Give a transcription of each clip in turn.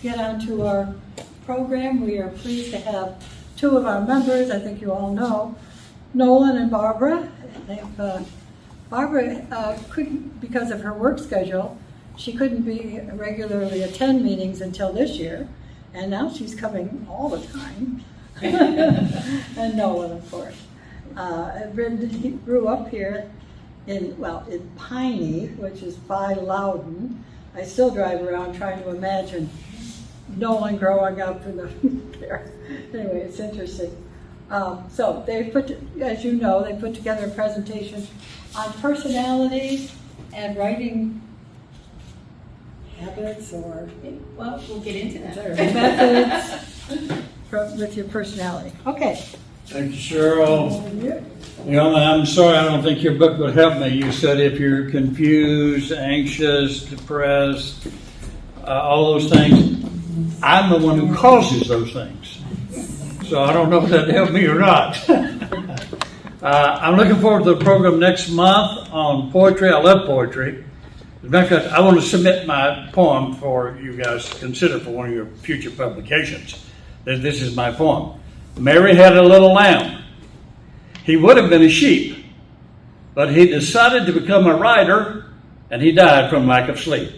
get on to our program. We are pleased to have two of our members, I think you all know, Nolen and Barbara. Barbara couldn't, because of her work schedule, she couldn't regularly attend meetings until this year, and now she's coming all the time. And Nolen, of course. He grew up here in Piney, which is by Loudon. I still drive around trying to imagine Nolen growing up in there. Anyway, it's interesting. So they as you know, they put together a presentation on personality and writing habits, or well, we'll get into that. Methods with your personality. Okay. Thank you, Cheryl. I'm sorry, I don't think your book would help me. You said if you're confused, anxious, depressed, all those things, I'm the one who causes those things. So I don't know if that'd help me or not. I'm looking forward to the program next month on poetry. I love poetry. As a matter of fact, I want to submit my poem for you guys to consider for one of your future publications. This is my poem. Mary had a little lamb. He would have been a sheep, but he decided to become a writer, and he died from lack of sleep.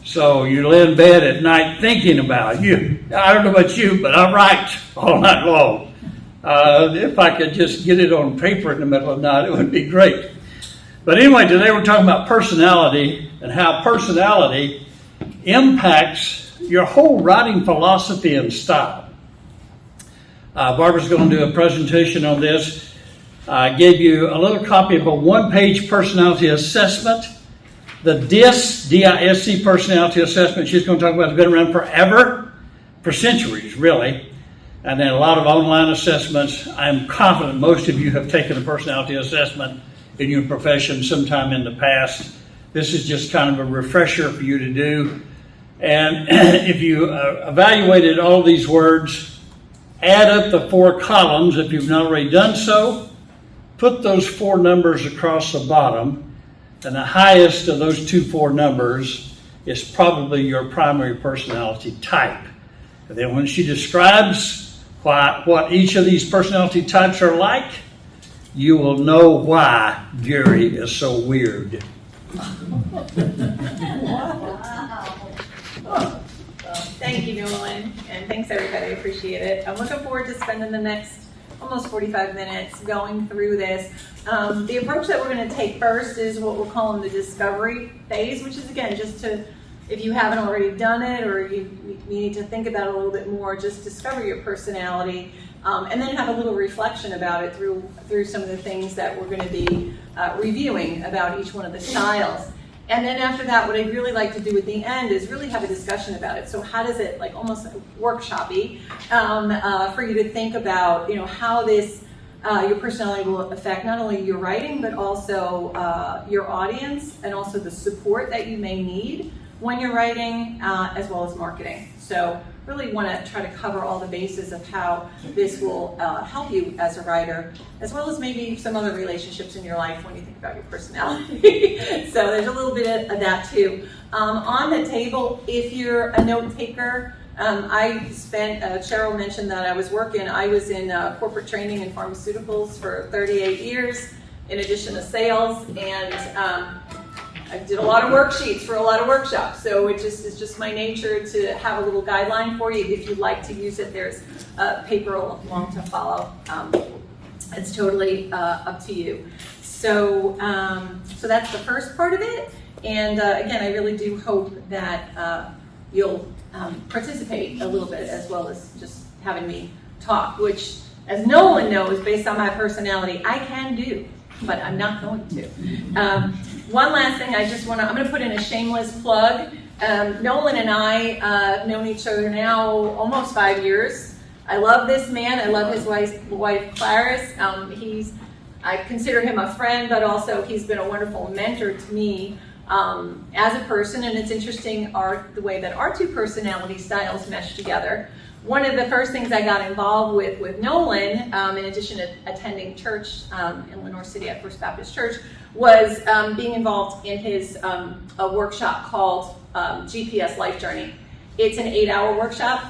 So you lay in bed at night thinking about you. I don't know about you, but I write all night long. If I could just get it on paper in the middle of the night, it would be great. But anyway, today we're talking about personality and how personality impacts your whole writing philosophy and style. Barbara's going to do a presentation on this. I gave you a little copy of a one-page personality assessment. The DISC personality assessment she's going to talk about has been around forever, for centuries, really. And then a lot of online assessments. I'm confident most of you have taken a personality assessment in your profession sometime in the past. This is just kind of a refresher for you to do. And if you evaluated all these words, add up the 4 columns if you've not already done so, put those 4 numbers across the bottom, and the highest of those 4 numbers is probably your primary personality type. And then when she describes what each of these personality types are like, you will know why Jerry is so weird. Thank you, Nolen, and thanks everybody. I appreciate it. I'm looking forward to spending the next almost 45 minutes going through this. The approach that we're going to take first is what we're calling the discovery phase, which is, again, just to, if you haven't already done it or you need to think about it a little bit more, just discover your personality, and then have a little reflection about it through some of the things that we're going to be reviewing about each one of the styles. And then after that, what I'd really like to do at the end is really have a discussion about it. So how does it, like almost workshop-y, for you to think about, how this, your personality will affect not only your writing, but also your audience, and also the support that you may need when you're writing, as well as marketing. So really want to try to cover all the bases of how this will help you as a writer, as well as maybe some other relationships in your life when you think about your personality. So there's a little bit of that too. On the table, if you're a note taker, Cheryl mentioned that I was in corporate training in pharmaceuticals for 38 years, in addition to sales, and I did a lot of worksheets for a lot of workshops, so it's just my nature to have a little guideline for you. If you'd like to use it, there's a paper along to follow. It's totally up to you. So that's the first part of it. And again, I really do hope that you'll participate a little bit, as well as just having me talk, which, as Nolen knows, based on my personality, I can do, but I'm not going to. One last thing, I'm going to put in a shameless plug. Nolen and I have known each other now almost 5 years. I love this man. I love his wife Clarice. I consider him a friend, but also he's been a wonderful mentor to me as a person. And it's interesting the way that our 2 personality styles mesh together. One of the first things I got involved with Nolen, in addition to attending church in Lenore City at First Baptist Church, was being involved in his a workshop called GPS Life Journey. It's an 8-hour workshop.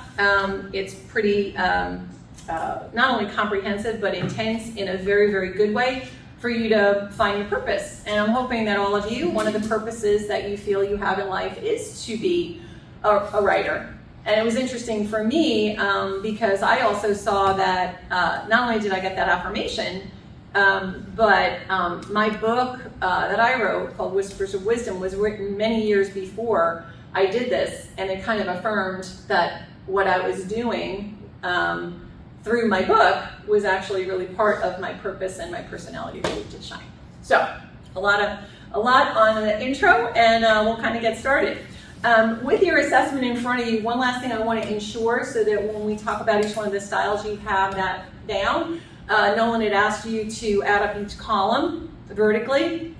It's pretty not only comprehensive, but intense in a very, very good way for you to find your purpose. And I'm hoping that all of you, one of the purposes that you feel you have in life is to be a writer. And it was interesting for me because I also saw that not only did I get that affirmation, but my book that I wrote called Whispers of Wisdom was written many years before I did this, and it kind of affirmed that what I was doing through my book was actually really part of my purpose and my personality really to shine. So a lot on the intro, and we'll kind of get started. With your assessment in front of you, one last thing I want to ensure so that when we talk about each one of the styles, you have that down. Nolen had asked you to add up each column vertically.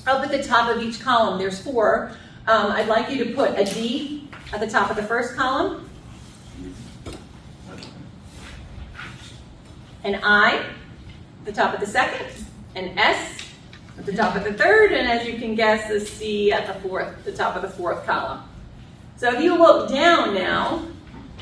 Up at the top of each column, there's 4. I'd like you to put a D at the top of the first column, an I at the top of the second, an S at the top of the third, and as you can guess, a C at the top of the fourth column. So if you look down now,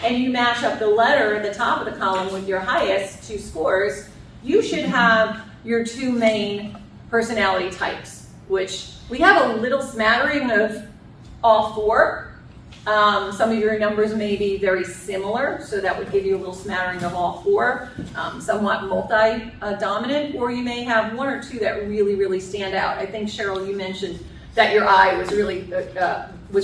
and you match up the letter at the top of the column with your highest 2 scores, you should have your 2 main personality types, which we have a little smattering of all 4. Some of your numbers may be very similar, so that would give you a little smattering of all 4, somewhat multi-dominant, or you may have 1 or 2 that really, really stand out. I think, Cheryl, you mentioned that your I was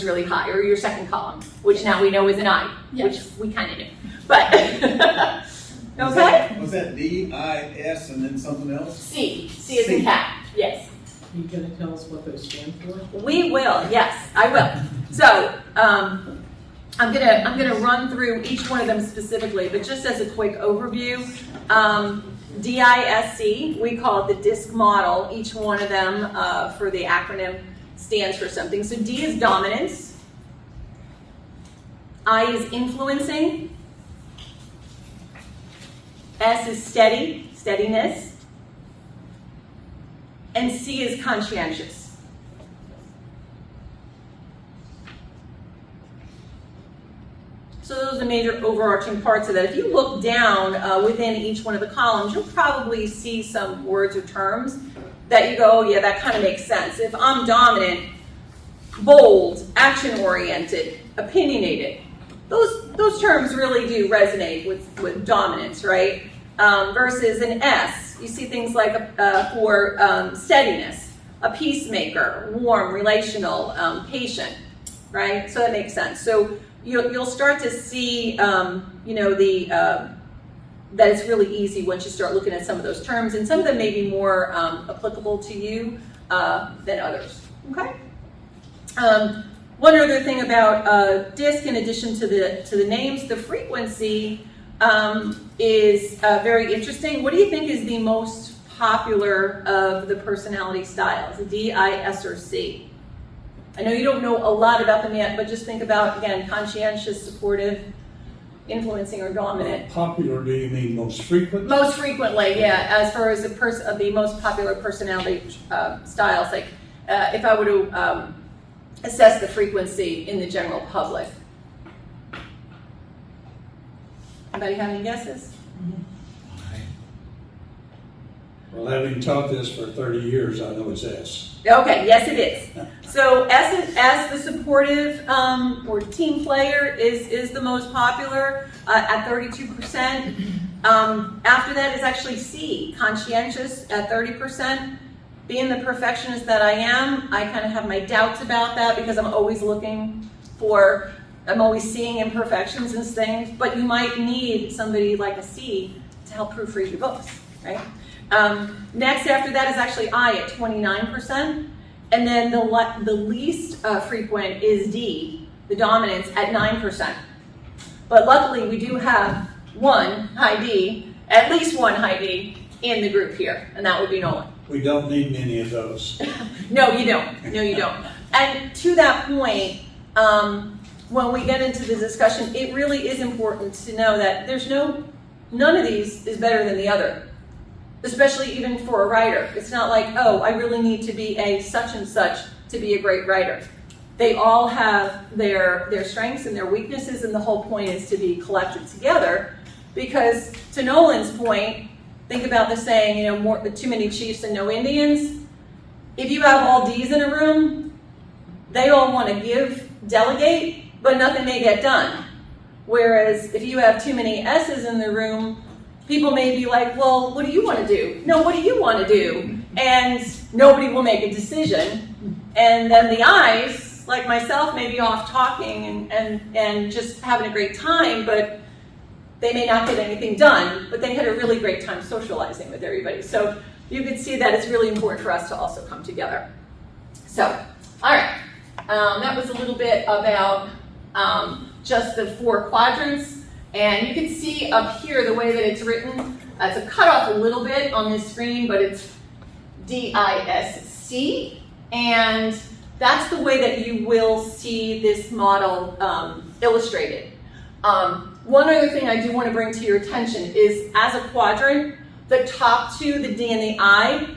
really high, or your second column, which now we know is an I, which we kind of knew. But, okay? Was that D, I, S, and then something else? C is in cat, yes. Are you going to tell us what those stand for? We will, yes, I will. So, I'm gonna run through each one of them specifically, but just as a quick overview, DISC, we call it the DISC model. Each one of them, for the acronym, stands for something. So D is dominance, I is influencing, S is steadiness, and C is conscientious. So those are the major overarching parts of that. If you look down within each one of the columns, you'll probably see some words or terms that you go, oh yeah, that kind of makes sense. If I'm dominant, bold, action-oriented, opinionated, those terms really do resonate with dominance, right? Versus an S, you see things like for steadiness, a peacemaker, warm, relational, patient, right? So that makes sense. So you'll start to see, that it's really easy once you start looking at some of those terms, and some of them may be more applicable to you than others. Okay. One other thing about DISC, in addition to the names, the frequency is very interesting. What do you think is the most popular of the personality styles, D, I, S, or C? I know you don't know a lot about them yet, but just think about, again, conscientious, supportive, influencing, or dominant. Popular, do you mean most frequent? Most frequently, yeah, as far as the most popular personality styles. Like if I were to assess the frequency in the general public. Anybody have any guesses? Well, having taught this for 30 years, I know it's S. Okay, yes it is. So S, the supportive or team player, is the most popular at 32%. After that is actually C, conscientious at 30%. Being the perfectionist that I am, I kind of have my doubts about that because I'm always seeing imperfections and things, but you might need somebody like a C to help proofread your books, right? Next after that is actually I at 29%, and then the least frequent is D, the dominance, at 9%. But luckily we do have one high D, at least one high D in the group here, and that would be Nolen. We don't need many of those. No, you don't. No, you don't. And to that point, when we get into the discussion, it really is important to know that none of these is better than the other, especially even for a writer. It's not like, oh, I really need to be a such and such to be a great writer. They all have their strengths and their weaknesses, and the whole point is to be collected together. Because to Nolan's point, think about the saying, too many chiefs and no Indians. If you have all D's in a room, they all want to delegate, but nothing may get done. Whereas if you have too many S's in the room, people may be like, well, what do you want to do? No, what do you want to do? And nobody will make a decision. And then the I's, like myself, may be off talking and just having a great time, but they may not get anything done, but they had a really great time socializing with everybody. So you can see that it's really important for us to also come together. So, all right. That was a little bit about just the 4 quadrants. And you can see up here the way that it's written. It's cut off a little bit on this screen, but it's DISC. And that's the way that you will see this model illustrated. One other thing I do want to bring to your attention is, as a quadrant, the top 2, the D and the I,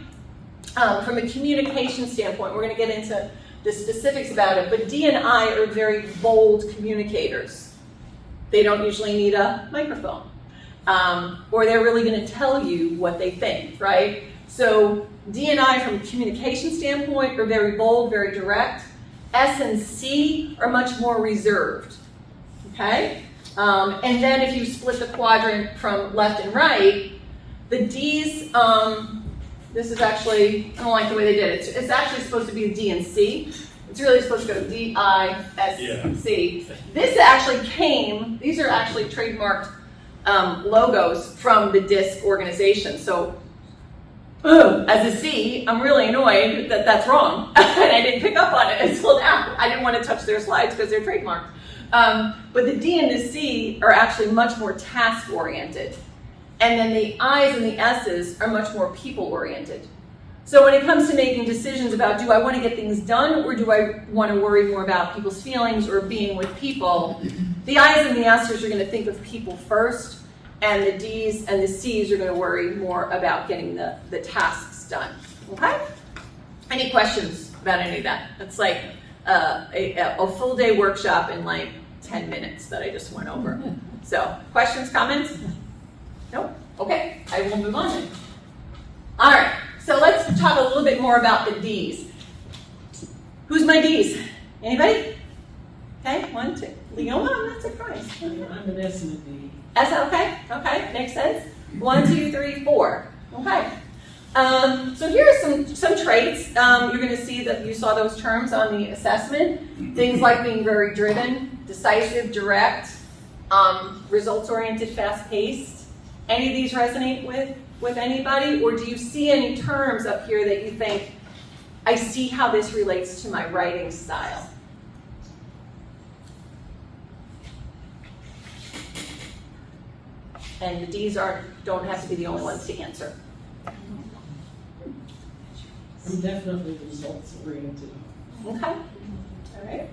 from a communication standpoint, we're going to get into the specifics about it, but D and I are very bold communicators. They don't usually need a microphone, or they're really going to tell you what they think, right? So D and I, from a communication standpoint, are very bold, very direct. S and C are much more reserved, okay? And then if you split the quadrant from left and right, the D's, this is actually, I don't like the way they did it. It's actually supposed to be a D and C. It's really supposed to go D-I-S-C. Yeah. This actually these are actually trademarked logos from the DISC organization. So, as a C, I'm really annoyed that that's wrong. And I didn't pick up on it until now. I didn't want to touch their slides because they're trademarked. But the D and the C are actually much more task-oriented. And then the I's and the S's are much more people-oriented. So when it comes to making decisions about, do I want to get things done, or do I want to worry more about people's feelings or being with people, the I's and the S's are going to think of people first, and the D's and the C's are going to worry more about getting the tasks done. Okay? Any questions about any of that? It's like a full day workshop in like 10 minutes that I just went over. So, questions, comments? Nope? Okay, I will move on then. All right, so let's talk a little bit more about the D's. Who's my D's? Anybody? Okay, 1, 2. Leona, I'm not surprised. I'm an S and a D. S, okay, makes sense. 1, 2, 3, 4. Okay. So here are some traits. You're going to see that you saw those terms on the assessment. Things like being very driven, decisive, direct, results-oriented, fast-paced. Any of these resonate with anybody? Or do you see any terms up here that you think, I see how this relates to my writing style? And the D's don't have to be the only ones to answer. I'm definitely results oriented. Okay. All right.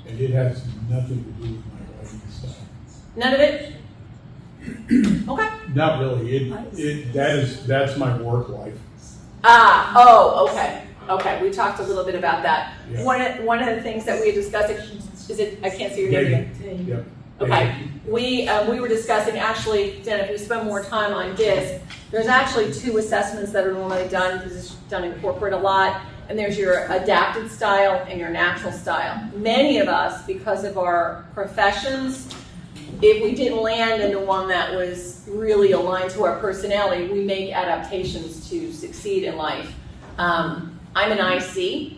And it has nothing to do with my writing style. None of it? Okay. Not really. That's my work life. Okay. We talked a little bit about that. Yeah. One of the things that we had discussed, I can't see your name again. Yep. Okay. We were discussing, actually, then if we spend more time on DISC, there's actually 2 assessments that are normally done, because it's done in corporate a lot, and there's your adapted style and your natural style. Many of us, because of our professions, if we didn't land in the one that was really aligned to our personality, we make adaptations to succeed in life. I'm an IC,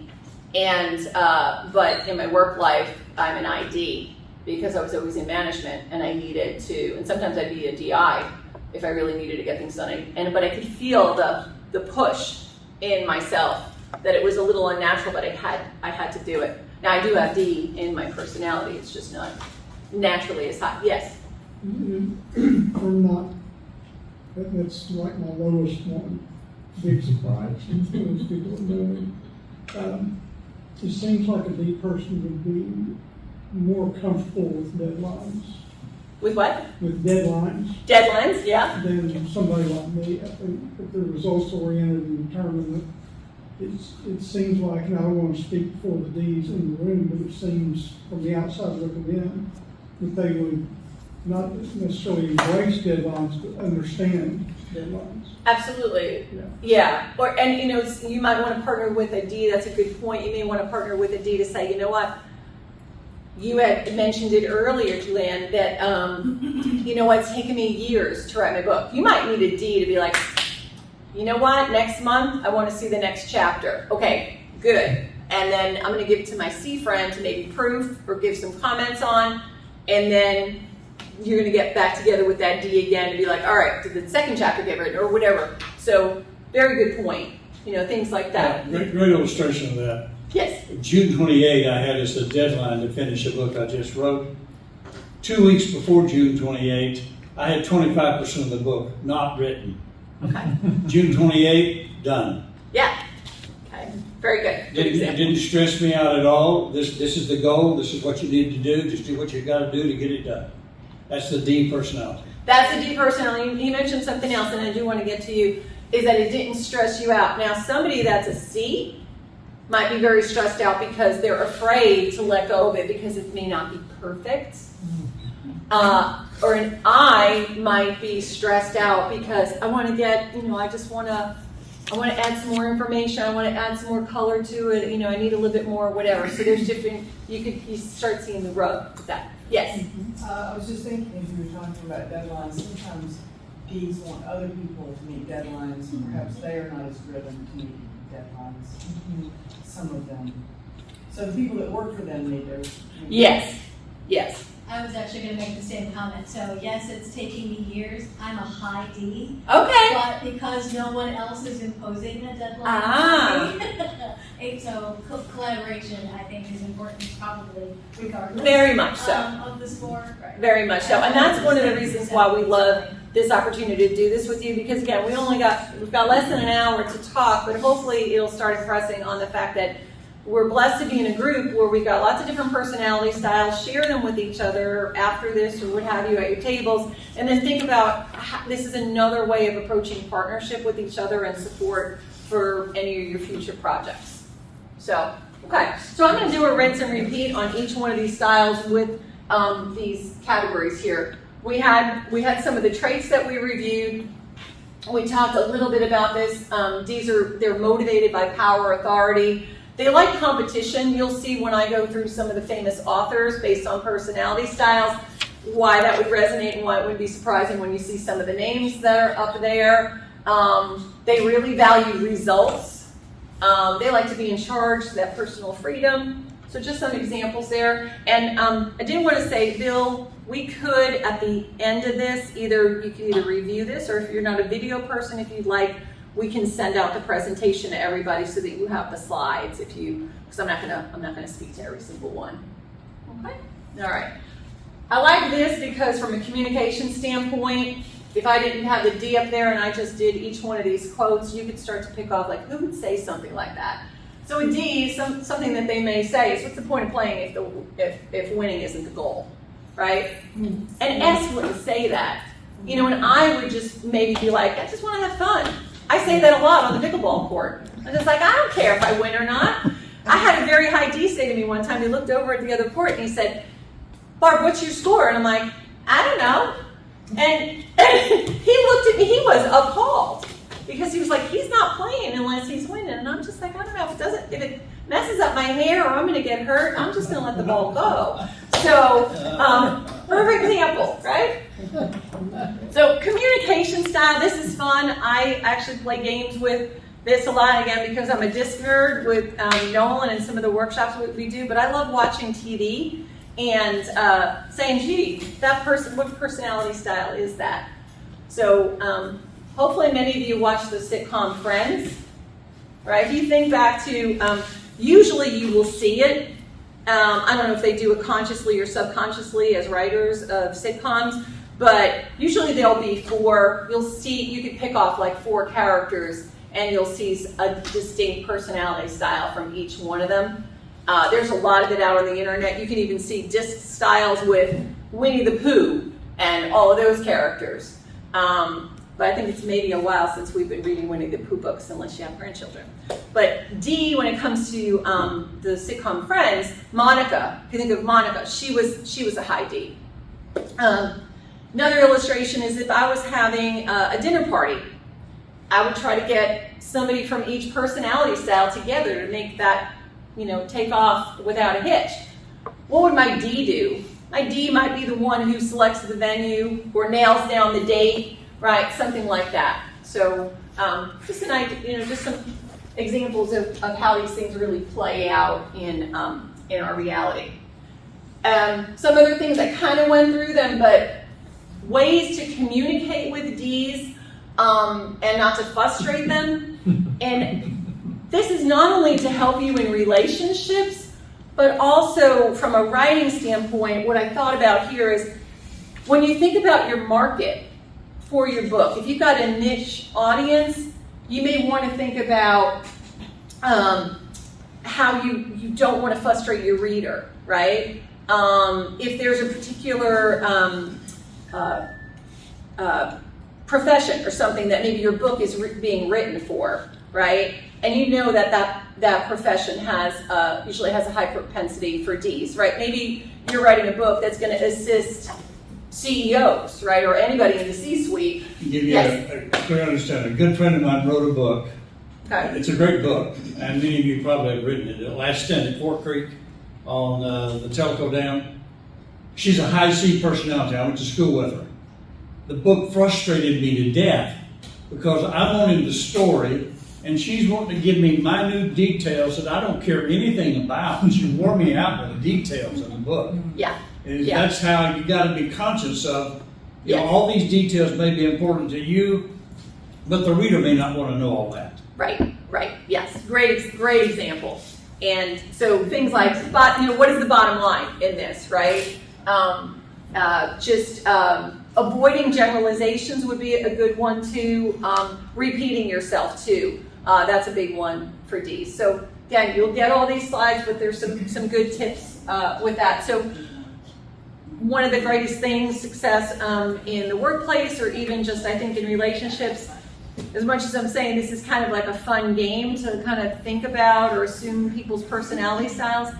but in my work life, I'm an ID, because I was always in management, and I needed to, and sometimes I'd be a DI if I really needed to get things done. But I could feel the push in myself, that it was a little unnatural, but I had to do it. Now I do have D in my personality, it's just not naturally as high. Yes? I'm not, that's like my lowest one, big surprise. Most people know me. It seems like a D person would be more comfortable with deadlines. With what? With deadlines. Yeah. Than somebody like me. I think if they're results oriented and determined that it seems like, and I don't want to speak for the Ds in the room, but it seems from the outside looking in, that they would not necessarily embrace deadlines, but understand deadlines. Absolutely. Yeah. Yeah. Or, and you know, you might want to partner with a D. That's a good point. You may want to partner with a D to say, you know what? You had mentioned it earlier, Julianne, that, you know what, it's taken me years to write my book. You might need a D to be like, you know what, next month, I want to see the next chapter. Okay, good. And then I'm going to give it to my C friend to maybe proof or give some comments on. And then you're going to get back together with that D again and be like, all right, did the second chapter get written or whatever. So very good point. You know, things like that. Great illustration of that. Yes. June 28, I had as the deadline to finish a book I just wrote. 2 weeks before June 28, I had 25% of the book not written. Okay. June 28, done. Yeah. Okay. Very good. Good It example. didn't stress me out at all. This is the goal. This is what you need to do. Just do what you got to do to get it done. That's the D personality. That's the D personality. You mentioned something else, and I do want to get to you, is that it didn't stress you out. Now, somebody that's a C might be very stressed out because they're afraid to let go of it because it may not be perfect. Or an I might be stressed out because I want to get, you know, I want to add some more information. I want to add some more color to it. You know, I need a little bit more, whatever. So there's different, you start seeing the rub with that. Yes. I was just thinking, if you were talking about deadlines, sometimes Ds want other people to meet deadlines, and perhaps they are not as driven to meet deadlines. Some of them. So the people that work for them need theirs. Yes. Yes. I was actually going to make the same comment. So yes, it's taking me years. I'm a high D. Okay. But because no one else is imposing a deadline, so collaboration, I think, is important, probably regardless. Very much so. Of the score. Right. Very much so. And that's one of the reasons why we love this opportunity to do this with you, because again, we've got less than an hour to talk, but hopefully it'll start impressing on the fact that we're blessed to be in a group where we've got lots of different personality styles. Share them with each other after this or what have you at your tables, and then think about how, this is another way of approaching partnership with each other and support for any of your future projects. So, okay. So I'm going to do a rinse and repeat on each one of these styles with these categories here. We had some of the traits that we reviewed. We talked a little bit about this. They're motivated by power, authority. They like competition. You'll see when I go through some of the famous authors based on personality styles, why that would resonate and why it would be surprising when you see some of the names that are up there. They really value results. They like to be in charge, that personal freedom. So just some examples there. And I did want to say, Bill, we could, at the end of this, you could either review this, or if you're not a video person, if you'd like, we can send out the presentation to everybody so that you have the slides because I'm not gonna speak to every single one. Okay? All right. I like this because from a communication standpoint, if I didn't have the D up there and I just did each one of these quotes, you could start to pick off like who would say something like that. So a D, something that they may say is, what's the point of playing if winning isn't the goal, right? And S wouldn't say that. You know, and I would just maybe be like, I just want to have fun. I say that a lot on the pickleball court. I'm just like, I don't care if I win or not. I had a very high D say to me one time. He looked over at the other court and he said, Barb, what's your score? And I'm like, I don't know. And he looked at me, he was appalled. Because he was like, he's not playing unless he's winning. And I'm just like, I don't know, if it messes up my hair or I'm going to get hurt, I'm just going to let the ball go. So, perfect example, right? So, communication style, this is fun. I actually play games with this a lot, again, because I'm a disc nerd with Nolen and some of the workshops we do, but I love watching TV and saying, gee, what personality style is that? So, hopefully many of you watch the sitcom Friends, right? If you think back to, usually you will see it. I don't know if they do it consciously or subconsciously as writers of sitcoms, but usually there'll be you could pick off like 4 characters and you'll see a distinct personality style from each one of them. There's a lot of it out on the internet. You can even see disc styles with Winnie the Pooh and all of those characters. But I think it's maybe a while since we've been reading Winnie the Pooh books, unless you have grandchildren. But D, when it comes to the sitcom Friends, Monica, if you think of Monica, she was a high D. Another illustration is if I was having a dinner party, I would try to get somebody from each personality style together to make that, take off without a hitch. What would my D do? My D might be the one who selects the venue or nails down the date, right? Something like that. So just an idea, just some examples of how these things really play out in our reality. Some other things, I kind of went through them, but ways to communicate with Ds and not to frustrate them. And this is not only to help you in relationships, but also from a writing standpoint, what I thought about here is when you think about your market for your book, if you've got a niche audience, you may want to think about how you don't want to frustrate your reader, right? If there's a particular profession or something that maybe your book is being written for, right? And you know that profession usually has a high propensity for Ds, right? Maybe you're writing a book that's going to assist CEOs, right, or anybody in the C-suite. To give you a clear understanding, a good friend of mine wrote a book. Okay. It's a great book, and many of you probably have written it. Last Stint at Fort Creek on the Telco Dam. She's a high C personality. I went to school with her. The book frustrated me to death because I wanted the story, and she's wanting to give me minute details that I don't care anything about. She wore me out with the details of the book. Yeah. And Yeah. that's how you got to be conscious of. Yes. All these details may be important to you, but the reader may not want to know all that. Right, yes, great example. And so things like, what is the bottom line in this, right? Avoiding generalizations would be a good one too. Repeating yourself too, that's a big one for D. So again, you'll get all these slides, but there's some good tips with that. So one of the greatest things, success in the workplace or even just I think in relationships, as much as I'm saying this is kind of like a fun game to kind of think about or assume people's personality styles,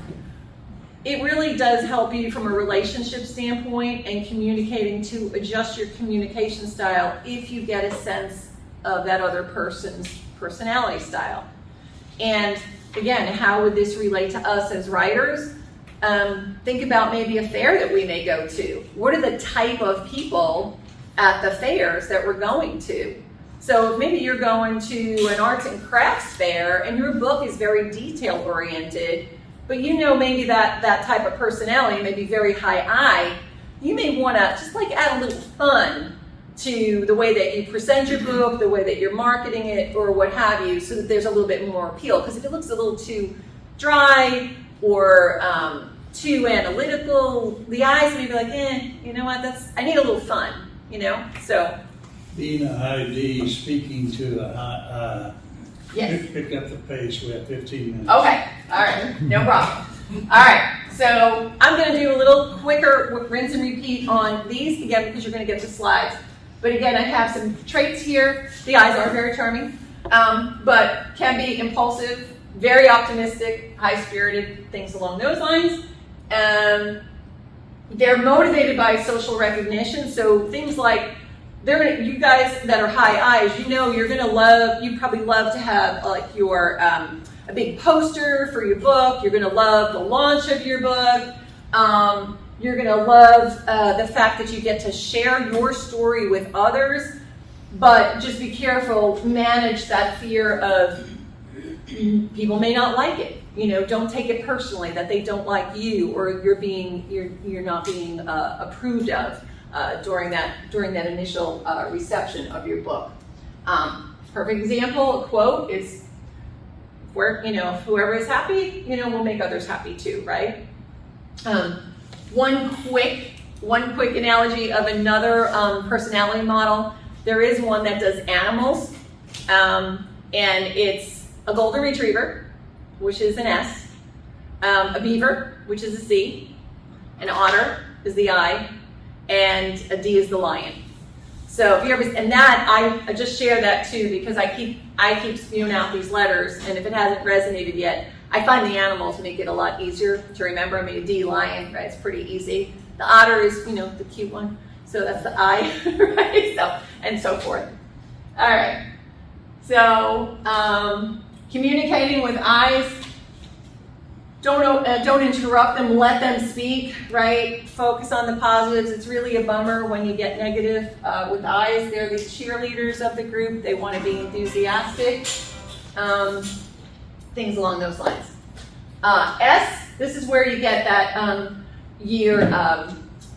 it really does help you from a relationship standpoint and communicating to adjust your communication style if you get a sense of that other person's personality style. And again, how would this relate to us as writers? Think about maybe a fair that we may go to. What are the type of people at the fairs that we're going to? So if maybe you're going to an arts and crafts fair and your book is very detail oriented, but maybe that type of personality may be very high I, you may want to just add a little fun to the way that you present your book, the way that you're marketing it, or what have you, so that there's a little bit more appeal. Because if it looks a little too dry or too analytical, the eyes may be like, you know what, I need a little fun, so. Being a high D, speaking to a high I. Yes. Pick up the pace, we have 15 minutes. Okay, all right, no problem. All right, so I'm going to do a little quicker rinse and repeat on these, again, because you're going to get the slides. But again, I have some traits here. The eyes are very charming, but can be impulsive, very optimistic, high-spirited, things along those lines. They're motivated by social recognition, so things like, you guys that are high I's, you probably love to have your a big poster for your book. You're going to love the launch of your book. You're going to love the fact that you get to share your story with others, but just be careful, manage that fear of people may not like it. Don't take it personally that they don't like you or you're not being approved of. During that initial reception of your book. Perfect example, a quote is, whoever is happy, will make others happy too, right? One quick analogy of another personality model. There is one that does animals, and it's a golden retriever, which is an S, a beaver, which is a C, an otter is the I, and a D is the lion. So if you ever, and that, I just share that too, because I keep spewing out these letters, and if it hasn't resonated yet, I find the animals make it a lot easier to remember. I mean, a D, lion, right, it's pretty easy. The otter is, the cute one, so that's the I, right, so, and so forth. All right, so communicating with I's, don't interrupt them, let them speak, right? Focus on the positives. It's really a bummer when you get negative with I's. They're the cheerleaders of the group. They want to be enthusiastic. Things along those lines. S, this is where you get that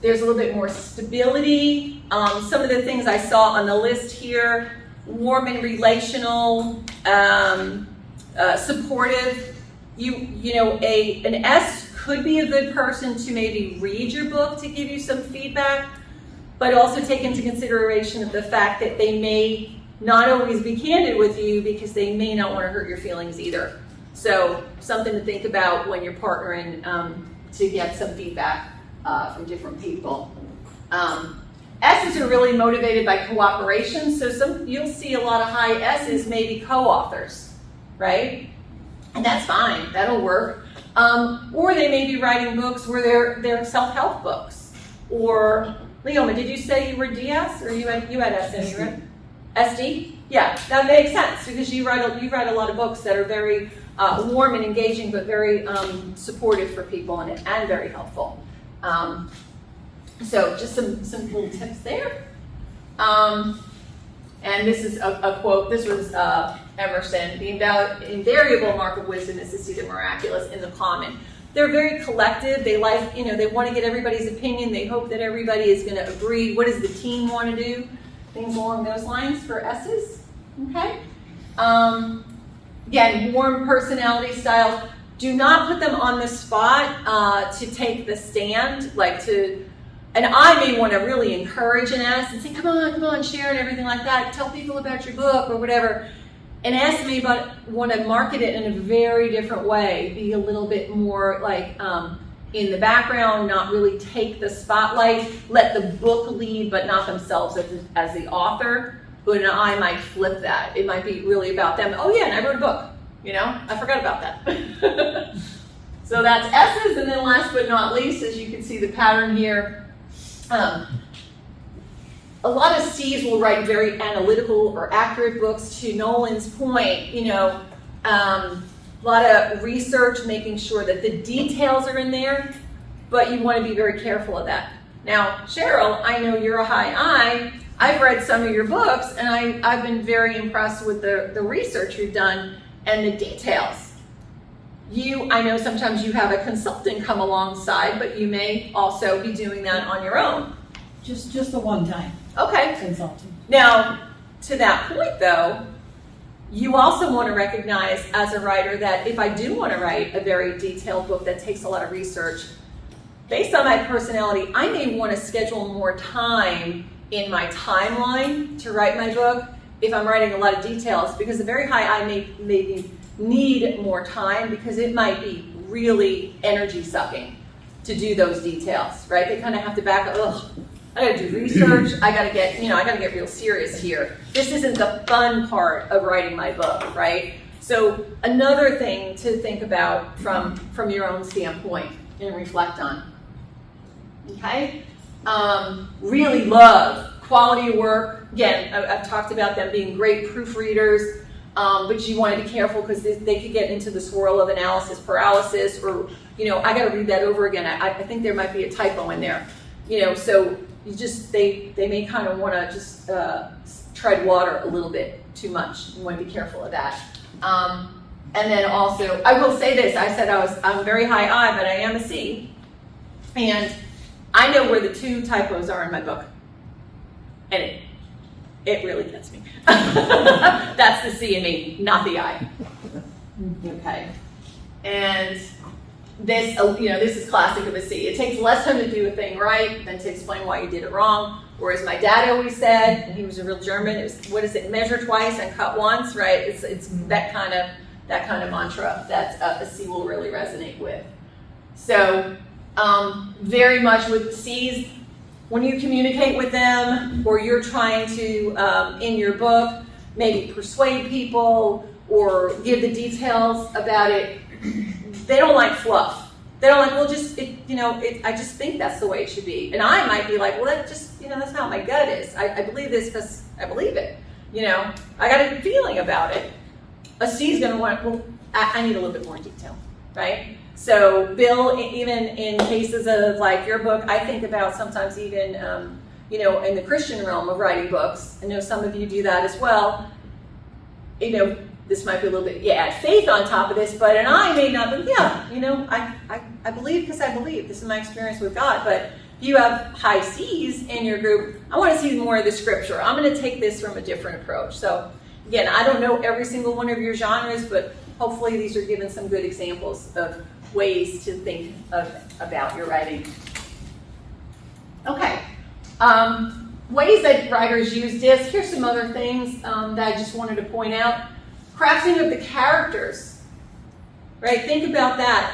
there's a little bit more stability. Some of the things I saw on the list here, warm and relational, supportive. An S could be a good person to maybe read your book to give you some feedback, but also take into consideration of the fact that they may not always be candid with you because they may not want to hurt your feelings either. So something to think about when you're partnering to get some feedback from different people. S's are really motivated by cooperation, so you'll see a lot of high S's maybe co-authors, right? And that's fine, that'll work. Or they may be writing books where they're self-help books. Or, Leoma, did you say you were DS or you had SD, right? SD? Yeah, that makes sense because you write a lot of books that are very warm and engaging, but very supportive for people and very helpful. So just some little tips there. And this is a quote. This was Emerson. The invariable mark of wisdom is to see the miraculous in the common. They're very collective. They they want to get everybody's opinion. They hope that everybody is going to agree. What does the team want to do? Things along those lines for S's. Okay. Again, warm personality style. Do not put them on the spot to take the stand, and I may want to really encourage an S and say, come on, share and everything like that. Tell people about your book or whatever. An S may want to market it in a very different way. Be a little bit more in the background, not really take the spotlight. Let the book lead, but not themselves as the author. But an I might flip that. It might be really about them. Oh yeah, and I wrote a book. I forgot about that. So that's S's, and then last but not least, as you can see the pattern here, a lot of C's will write very analytical or accurate books. To Nolen's point, a lot of research, making sure that the details are in there, but you want to be very careful of that. Now, Cheryl, I know you're a high I. I've read some of your books, and I've been very impressed with the research you've done and the details. I know sometimes you have a consultant come alongside, but you may also be doing that on your own. Just the one time Okay. consulting. Now, to that point though, you also want to recognize as a writer that if I do want to write a very detailed book that takes a lot of research, based on my personality, I may want to schedule more time in my timeline to write my book if I'm writing a lot of details, because the very high I may need more time because it might be really energy sucking to do those details, right? They kind of have to back up, I gotta do research, I gotta get real serious here. This isn't the fun part of writing my book, right? So another thing to think about from your own standpoint and reflect on. Okay? Really love quality of work. Again, I've talked about them being great proofreaders, but you want to be careful because they could get into the swirl of analysis paralysis, or, I got to read that over again. I think there might be a typo in there. So they may kind of want to just tread water a little bit too much. You want to be careful of that. And then also, I will say this, I said I'm very high I, but I am a C. And I know where the 2 typos are in my book. And it really gets me. That's the C in me, not the I. Okay. And this, this is classic of a C. It takes less time to do a thing right than to explain why you did it wrong. Whereas my dad always said, and he was a real German, it was, measure twice and cut once, right? It's that kind of mantra that a C will really resonate with. So very much with C's, when you communicate with them, or you're trying to, in your book, maybe persuade people or give the details about it, they don't like fluff. They don't like, well, I just think that's the way it should be. And I might be like, well, that just, that's not my gut is. I believe this because I believe it. I got a feeling about it. A C is going to want, well, I need a little bit more detail, right? So Bill, even in cases of like your book, I think about sometimes even, in the Christian realm of writing books. I know some of you do that as well. This might be a little bit, add faith on top of this, but and I may not, but I believe because I believe. This is my experience with God. But if you have high C's in your group, I want to see more of the scripture. I'm going to take this from a different approach. So again, I don't know every single one of your genres, but hopefully these are given some good examples of ways to think about your writing. Okay. Ways that writers use this. Here's some other things that I just wanted to point out. Crafting of the characters, right? Think about that.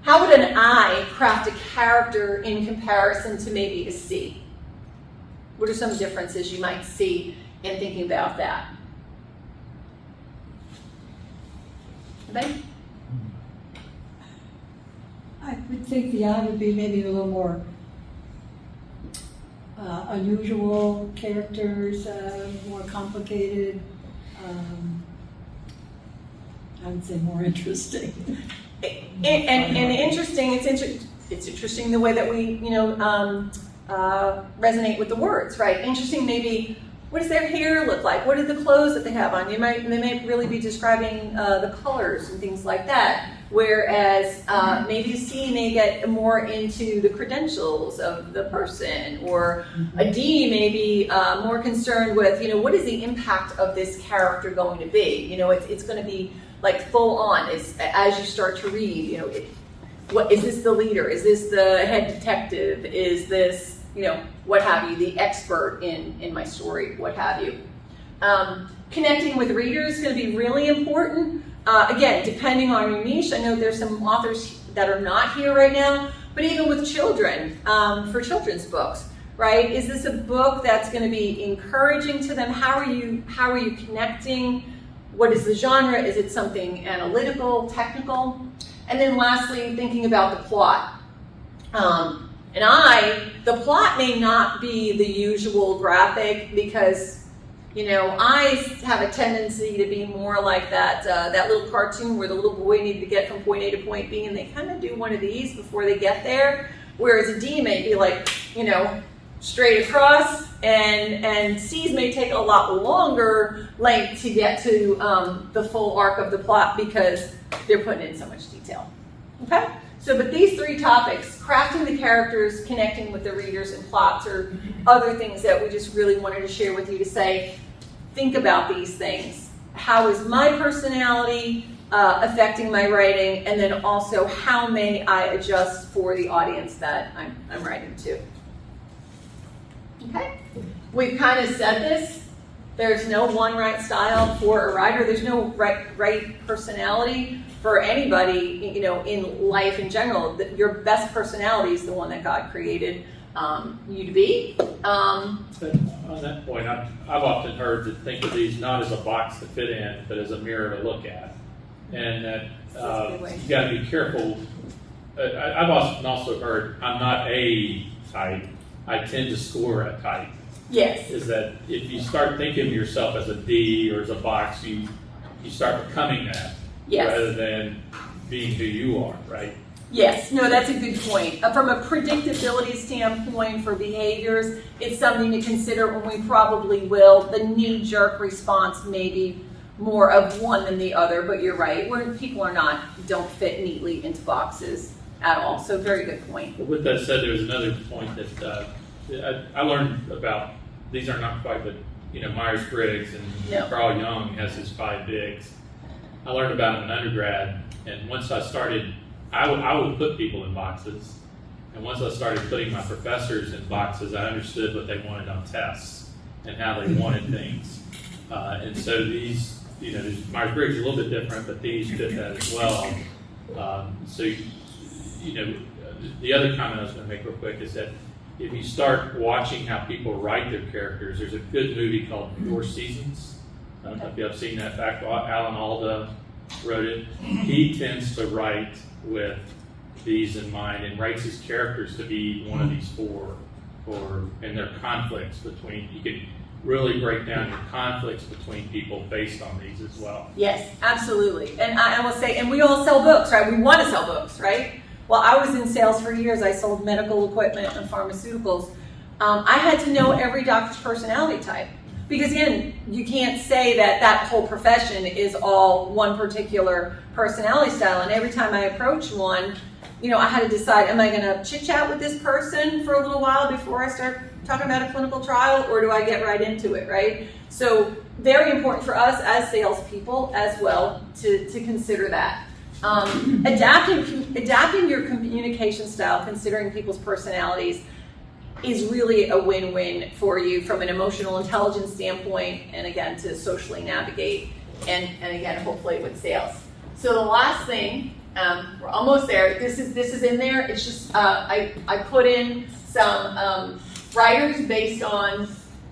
How would an I craft a character in comparison to maybe a C? What are some differences you might see in thinking about that? Anybody? I would think the I would be maybe a little more unusual characters, more complicated. I would say more interesting. And interesting. It's interesting the way that we resonate with the words, right? Interesting. Maybe what does their hair look like? What are the clothes that they have on? They may really be describing the colors and things like that. Whereas maybe C may get more into the credentials of the person, or a D may be more concerned with, what is the impact of this character going to be? It's going to be like full on as you start to read. What is this the leader? Is this the head detective? Is this what have you? The expert in my story? What have you? Connecting with readers is going to be really important. Again, depending on your niche, I know there's some authors that are not here right now, but even with children, for children's books, right? Is this a book that's going to be encouraging to them? How are you connecting? What is the genre? Is it something analytical, technical? And then lastly, thinking about the plot. The plot may not be the usual graphic because I have a tendency to be more like that little cartoon where the little boy needed to get from point A to point B, and they kind of do one of these before they get there. Whereas a D may be like, straight across, and C's may take a lot longer length to get to the full arc of the plot because they're putting in so much detail. Okay? So, but these three topics, crafting the characters, connecting with the readers, and plots are other things that we just really wanted to share with you to say, think about these things. How is my personality affecting my writing? And then also, how may I adjust for the audience that I'm writing to? Okay? We've kind of said this. There's no one right style for a writer. There's no right personality for anybody, in life in general. Your best personality is the one that God created you to be. But on that point, I've often heard to think of these not as a box to fit in, but as a mirror to look at. And that you got to be careful. I've also heard I'm not a type. I tend to score a type. Yes. Is that if you start thinking of yourself as a D or as a box, you start becoming that. Yes. Rather than being who you are, right? Yes, no, that's a good point. From a predictability standpoint for behaviors, it's something to consider when we probably will. The knee-jerk response may be more of one than the other, but you're right. People don't fit neatly into boxes at all. So very good point. But with that said, there was another point that I learned about. These are not quite, but Myers-Briggs and Carl Jung has his 5 bigs. I learned about them in undergrad, and once I started, I would put people in boxes. And once I started putting my professors in boxes, I understood what they wanted on tests and how they wanted things. And so these, Myers-Briggs are a little bit different, but these fit that as well. So, the other comment I was going to make real quick is that if you start watching how people write their characters, there's a good movie called Four Seasons. I don't know if you have seen that. Back Alan Alda wrote it. He tends to write with these in mind and writes his characters to be one of these four, and their conflicts between. You can really break down your conflicts between people based on these as well. Yes, absolutely. And I will say, and we all sell books, right? We want to sell books, right? Well, I was in sales for years. I sold medical equipment and pharmaceuticals. I had to know every doctor's personality type. Because again, you can't say that whole profession is all one particular personality style. And every time I approach one, I had to decide, am I going to chit chat with this person for a little while before I start talking about a clinical trial, or do I get right into it, right? So very important for us as salespeople as well to consider that. Adapting your communication style, considering people's personalities, is really a win-win for you from an emotional intelligence standpoint, and again, to socially navigate, and again, hopefully with sales. So the last thing, we're almost there. This is in there. It's just I put in some writers based on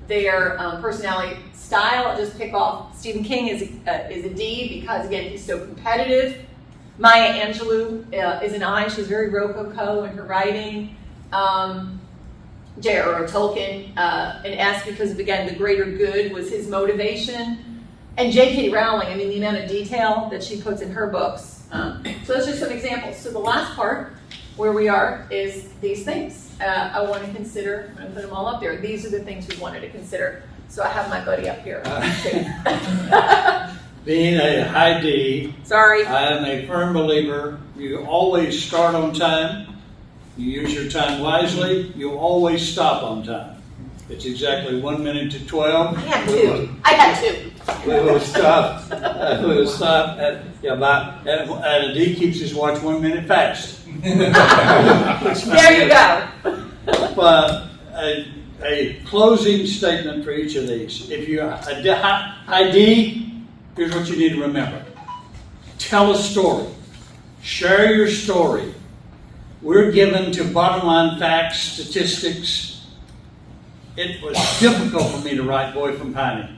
their personality style. I'll just pick off. Stephen King is a D because again he's so competitive. Maya Angelou is an I. She's very rococo in her writing. J.R.R. Tolkien, an S because of again the greater good was his motivation. And J.K. Rowling, I mean the amount of detail that she puts in her books. So those are some examples. So the last part where we are is these things. I want to consider, I'm going to put them all up there. These are the things we wanted to consider. So I have my buddy up here. Being a high D, Sorry. I am a firm believer. You always start on time. You use your time wisely. You always stop on time. It's exactly 1 minute to 12. I had two. We will stop. We will stop at about. And a D keeps his watch 1 minute fast. There you go. But a closing statement for each of these. If you're a D, here's what you need to remember. Tell a story. Share your story. We're given to bottom line facts, statistics. It was difficult for me to write Boy from Piney.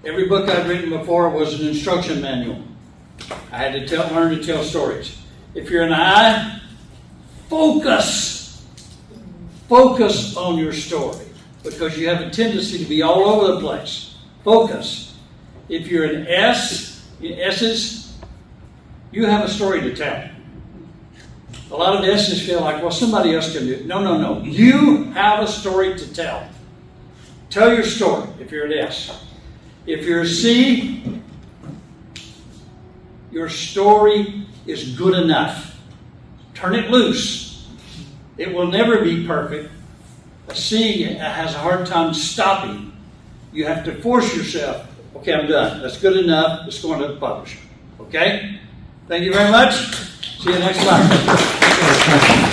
Every book I'd written before was an instruction manual. I had to learn to tell stories. If you're an I, focus. Focus on your story because you have a tendency to be all over the place. Focus. If you're an S, S's, you have a story to tell. A lot of S's feel like, well, somebody else can do it. No. You have a story to tell. Tell your story if you're an S. If you're a C, your story is good enough. Turn it loose. It will never be perfect. A C has a hard time stopping. You have to force yourself. Okay, I'm done. That's good enough. Let's go on to the publisher. Okay? Thank you very much. See you next time.